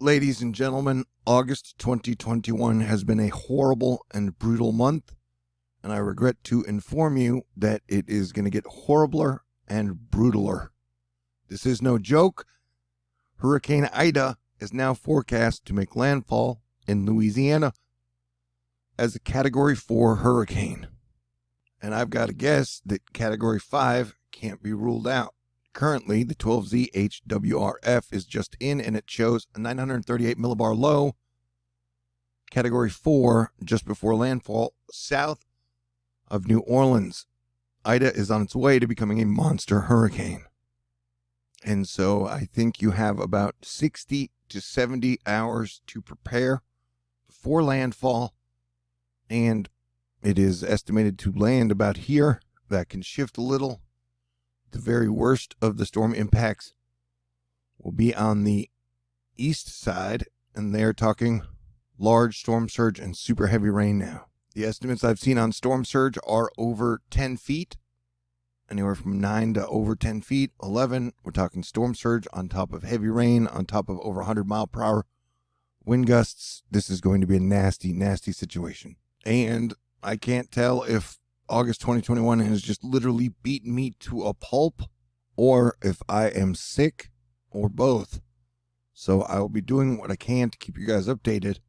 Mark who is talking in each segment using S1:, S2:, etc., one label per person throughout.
S1: Ladies and gentlemen, August 2021 has been a horrible and brutal month, and I regret to inform you that it is going to get horribler and brutaler. This is no joke. Hurricane Ida is now forecast to make landfall in Louisiana as a Category 4 hurricane. And I've got to guess that Category 5 can't be ruled out. Currently, the 12Z HWRF is just in, and it shows a 938 millibar low, Category 4, just before landfall, south of New Orleans. Ida is on its way to becoming a monster hurricane. And so I think you have about 60 to 70 hours to prepare before landfall, and it is estimated to land about here. That can shift a little. The very worst of the storm impacts will be on the east side, and they're talking large storm surge and super heavy rain now. The estimates I've seen on storm surge are over 10 feet, anywhere from 9 to over 10 feet. 11, we're talking storm surge on top of heavy rain, on top of over 100 mile per hour wind gusts. This is going to be a nasty, nasty situation. And I can't tell if August 2021 has just literally beaten me to a pulp, or if I am sick, or both. So I will be doing what I can to keep you guys updated.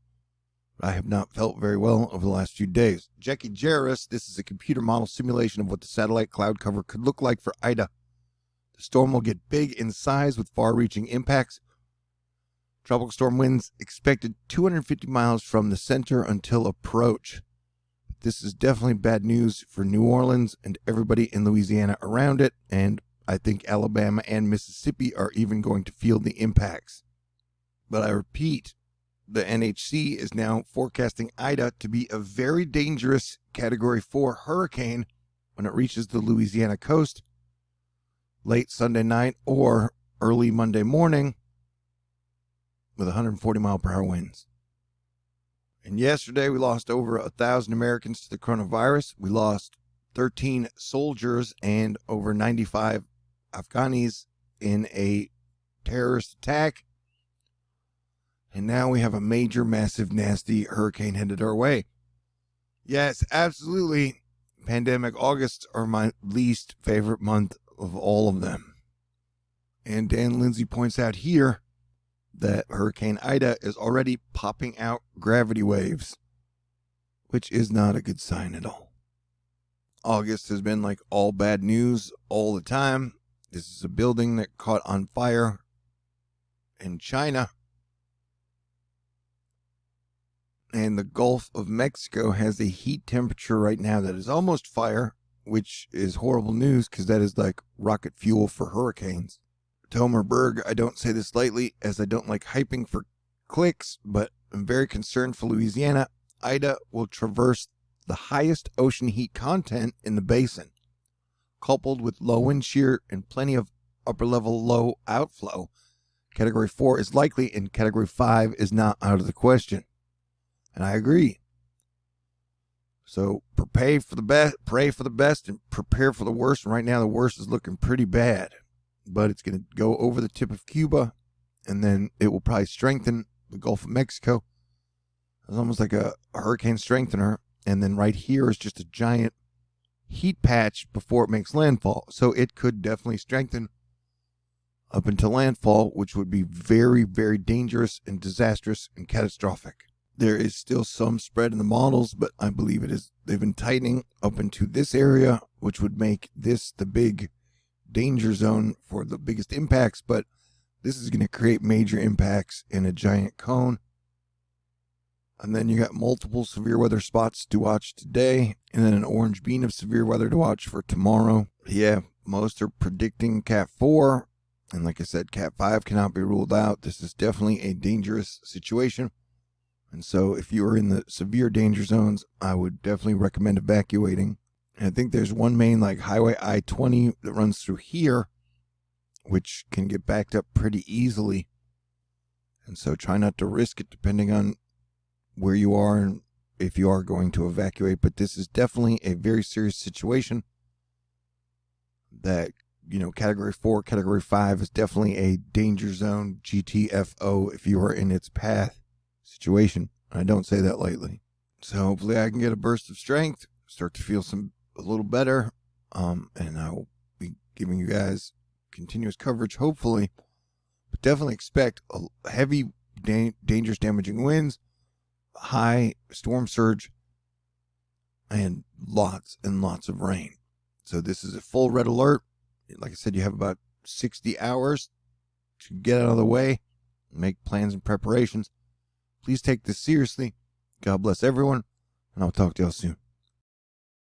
S1: But I have not felt very well over the last few days. Jackie Jarris, this is a computer model simulation of what the satellite cloud cover could look like for Ida. The storm will get big in size with far-reaching impacts. Tropical storm winds expected 250 miles from the center until approach. This is definitely bad news for New Orleans and everybody in Louisiana around it, and I think Alabama and Mississippi are even going to feel the impacts. But I repeat, the NHC is now forecasting Ida to be a very dangerous Category 4 hurricane when it reaches the Louisiana coast late Sunday night or early Monday morning with 140 mile per hour winds. And yesterday, we lost over 1,000 Americans to the coronavirus. We lost 13 soldiers and over 95 Afghanis in a terrorist attack. And now we have a major, massive, nasty hurricane headed our way. Yes, absolutely. Pandemic Augusts are my least favorite month of all of them. And Dan Lindsay points out here that Hurricane Ida is already popping out gravity waves, which is not a good sign at all. August has been like all bad news all the time. This is a building that caught on fire in China. And the Gulf of Mexico has a heat temperature right now that is almost fire, which is horrible news because that is like rocket fuel for hurricanes. Tomer Berg, I don't say this lightly as I don't like hyping for clicks, but I'm very concerned for Louisiana. Ida will traverse the highest ocean heat content in the basin, coupled with low wind shear and plenty of upper level low outflow. Category 4 is likely and Category 5 is not out of the question. And I agree. So pray for the best and prepare for the worst. And right now the worst is looking pretty bad. But it's going to go over the tip of Cuba, and then it will probably strengthen the Gulf of Mexico. It's almost like a hurricane strengthener, and then right here is just a giant heat patch before it makes landfall. So it could definitely strengthen up until landfall, which would be very, very dangerous and disastrous and catastrophic. There is still some spread in the models, but I believe they've been tightening up into this area, which would make this the big danger zone for the biggest impacts, but this is going to create major impacts in a giant cone. And then you got multiple severe weather spots to watch today, and then an orange bean of severe weather to watch for tomorrow. Yeah, most are predicting Cat 4, and like I said, Cat 5 cannot be ruled out. This is definitely a dangerous situation. And so if you are in the severe danger zones, I would definitely recommend evacuating. And I think there's one main like Highway I-20 that runs through here, which can get backed up pretty easily. And so try not to risk it depending on where you are and if you are going to evacuate. But this is definitely a very serious situation that Category 4, Category 5 is definitely a danger zone, GTFO, if you are in its path situation. I don't say that lightly. So hopefully I can get a burst of strength, start to feel a little better, and I will be giving you guys continuous coverage, hopefully. But definitely expect a heavy, dangerous, damaging winds, high storm surge, and lots of rain. So this is a full red alert. Like I said, you have about 60 hours to get out of the way, make plans and preparations. Please take this seriously. God bless everyone, and I'll talk to y'all soon.